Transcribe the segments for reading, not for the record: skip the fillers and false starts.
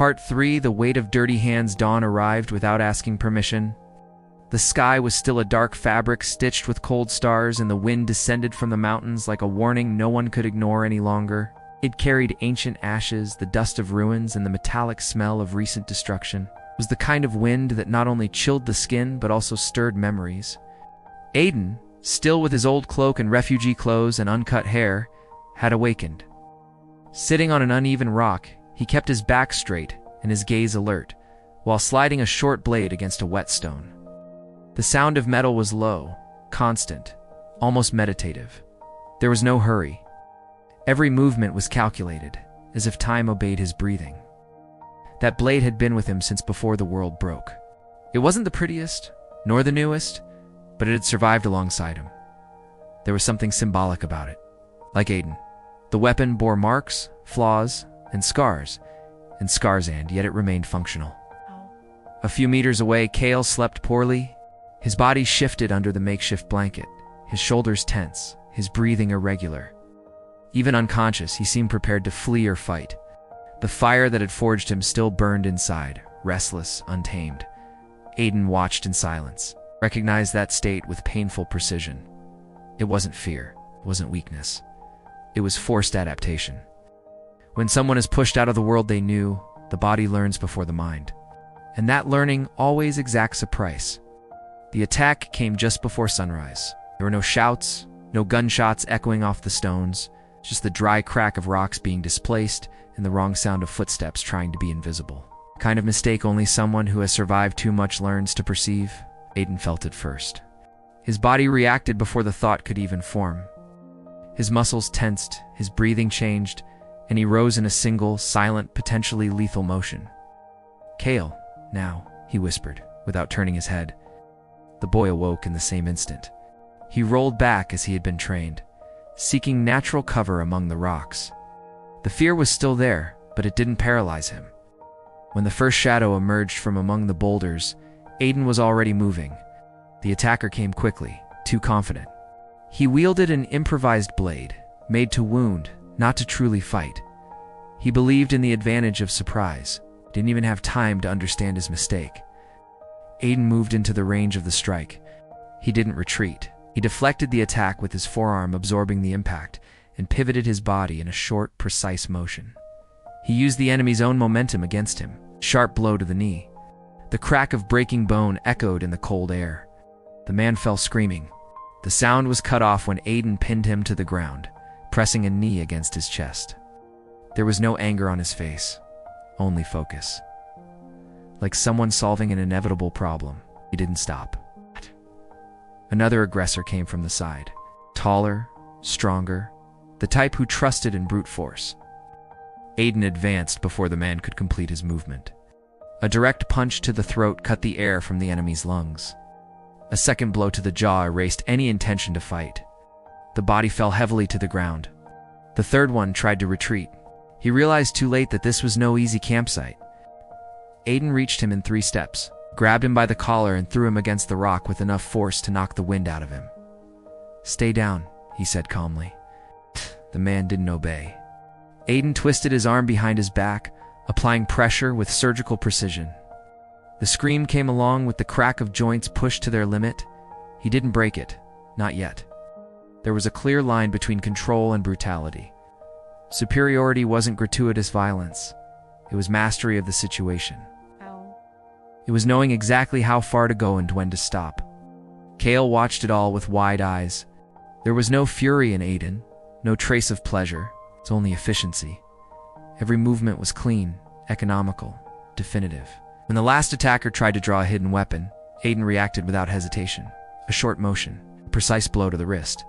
Part 3, The Weight of Dirty Hands. Dawn arrived without asking permission. The sky was still a dark fabric stitched with cold stars, and the wind descended from the mountains like a warning no one could ignore any longer. It carried ancient ashes, the dust of ruins, and the metallic smell of recent destruction. It was the kind of wind that not only chilled the skin but also stirred memories. Aiden, still with his old cloak and refugee clothes and uncut hair, had awakened. Sitting on an uneven rock, he kept his back straight and his gaze alert, while sliding a short blade against a whetstone. The sound of metal was low, constant, almost meditative. There was no hurry. Every movement was calculated, as if time obeyed his breathing. That blade had been with him since before the world broke. It wasn't the prettiest, nor the newest, but it had survived alongside him. There was something symbolic about it. Like Aiden, the weapon bore marks, flaws, and scars, and yet it remained functional. A few meters away, Cael slept poorly. His body shifted under the makeshift blanket, his shoulders tense, his breathing irregular. Even unconscious, he seemed prepared to flee or fight. The fire that had forged him still burned inside, restless, untamed. Aiden watched in silence, recognized that state with painful precision. It wasn't fear, it wasn't weakness. It was forced adaptation. When someone is pushed out of the world they knew, the body learns before the mind. And that learning always exacts a price. The attack came just before sunrise. There were no shouts, no gunshots echoing off the stones, just the dry crack of rocks being displaced and the wrong sound of footsteps trying to be invisible. Kind of mistake only someone who has survived too much learns to perceive. Aiden felt it first. His body reacted before the thought could even form. His muscles tensed, his breathing changed, and he rose in a single, silent, potentially lethal motion. "Cael, now," he whispered, without turning his head. The boy awoke in the same instant. He rolled back as he had been trained, seeking natural cover among the rocks. The fear was still there, but it didn't paralyze him. When the first shadow emerged from among the boulders, Aiden was already moving. The attacker came quickly, too confident. He wielded an improvised blade, made to wound, not to truly fight. He believed in the advantage of surprise, didn't even have time to understand his mistake. Aiden moved into the range of the strike. He didn't retreat. He deflected the attack with his forearm absorbing the impact and pivoted his body in a short, precise motion. He used the enemy's own momentum against him, sharp blow to the knee. The crack of breaking bone echoed in the cold air. The man fell screaming. The sound was cut off when Aiden pinned him to the ground, pressing a knee against his chest. There was no anger on his face, only focus. Like someone solving an inevitable problem, he didn't stop. Another aggressor came from the side, taller, stronger, the type who trusted in brute force. Aiden advanced before the man could complete his movement. A direct punch to the throat cut the air from the enemy's lungs. A second blow to the jaw erased any intention to fight. The body fell heavily to the ground. The third one tried to retreat. He realized too late that this was no easy campsite. Aiden reached him in 3 steps, grabbed him by the collar and threw him against the rock with enough force to knock the wind out of him. "Stay down," he said calmly. The man didn't obey. Aiden twisted his arm behind his back, applying pressure with surgical precision. The scream came along with the crack of joints pushed to their limit. He didn't break it, not yet. There was a clear line between control and brutality. Superiority wasn't gratuitous violence. It was mastery of the situation. It was knowing exactly how far to go and when to stop. Cael watched it all with wide eyes. There was no fury in Aiden, no trace of pleasure, it's only efficiency. Every movement was clean, economical, definitive. When the last attacker tried to draw a hidden weapon, Aiden reacted without hesitation. A short motion, a precise blow to the wrist.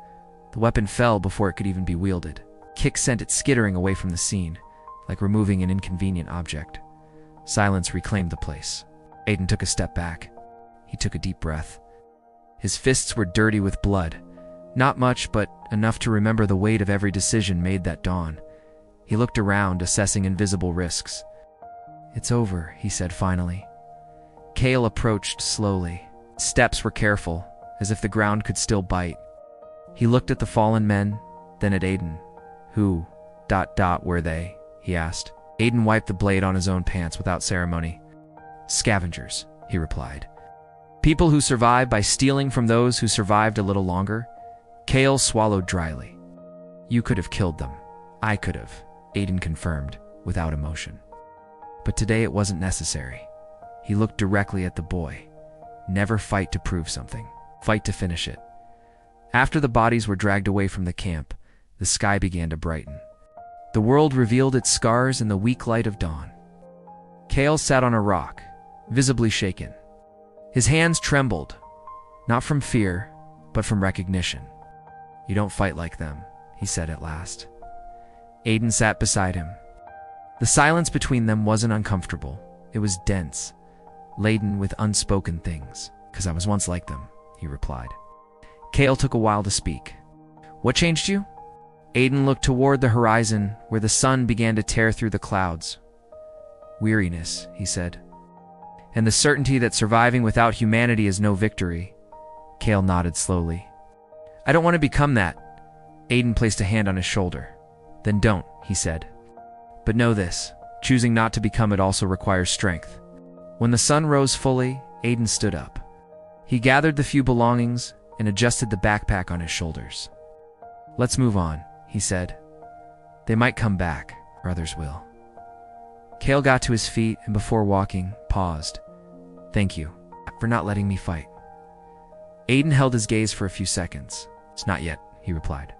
The weapon fell before it could even be wielded. Kick sent it skittering away from the scene, like removing an inconvenient object. Silence reclaimed the place. Aiden took a step back. He took a deep breath. His fists were dirty with blood. Not much, but enough to remember the weight of every decision made that dawn. He looked around, assessing invisible risks. "It's over," he said finally. Cael approached slowly. Steps were careful, as if the ground could still bite. He looked at the fallen men, then at Aiden. Who, were they? He asked. Aiden wiped the blade on his own pants without ceremony. Scavengers, he replied. People who survive by stealing from those who survived a little longer. Cael swallowed dryly. You could have killed them. I could have, Aiden confirmed, without emotion. But today it wasn't necessary. He looked directly at the boy. Never fight to prove something. Fight to finish it. After the bodies were dragged away from the camp, the sky began to brighten. The world revealed its scars in the weak light of dawn. Cael sat on a rock, visibly shaken. His hands trembled, not from fear, but from recognition. You don't fight like them, he said at last. Aiden sat beside him. The silence between them wasn't uncomfortable. It was dense, laden with unspoken things. "'Cause I was once like them," he replied. Cael took a while to speak. "What changed you?" Aiden looked toward the horizon, where the sun began to tear through the clouds. "Weariness," he said. "And the certainty that surviving without humanity is no victory." Cael nodded slowly. "I don't want to become that." Aiden placed a hand on his shoulder. "Then don't," he said. "But know this, choosing not to become it also requires strength." When the sun rose fully, Aiden stood up. He gathered the few belongings and adjusted the backpack on his shoulders. "Let's move on," he said. "They might come back, or others will." Cael got to his feet and before walking, paused. "Thank you for not letting me fight." Aiden held his gaze for a few seconds. "It's not yet," he replied.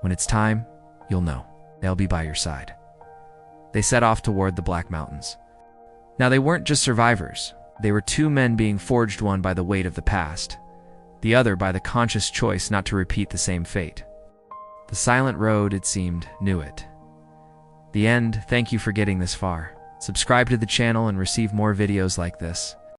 "When it's time, you'll know. They'll be by your side." They set off toward the Black Mountains. Now they weren't just survivors. They were two men being forged, one by the weight of the past, the other by the conscious choice not to repeat the same fate. The silent road, it seemed, knew it. The end. Thank you for getting this far. Subscribe to the channel and receive more videos like this.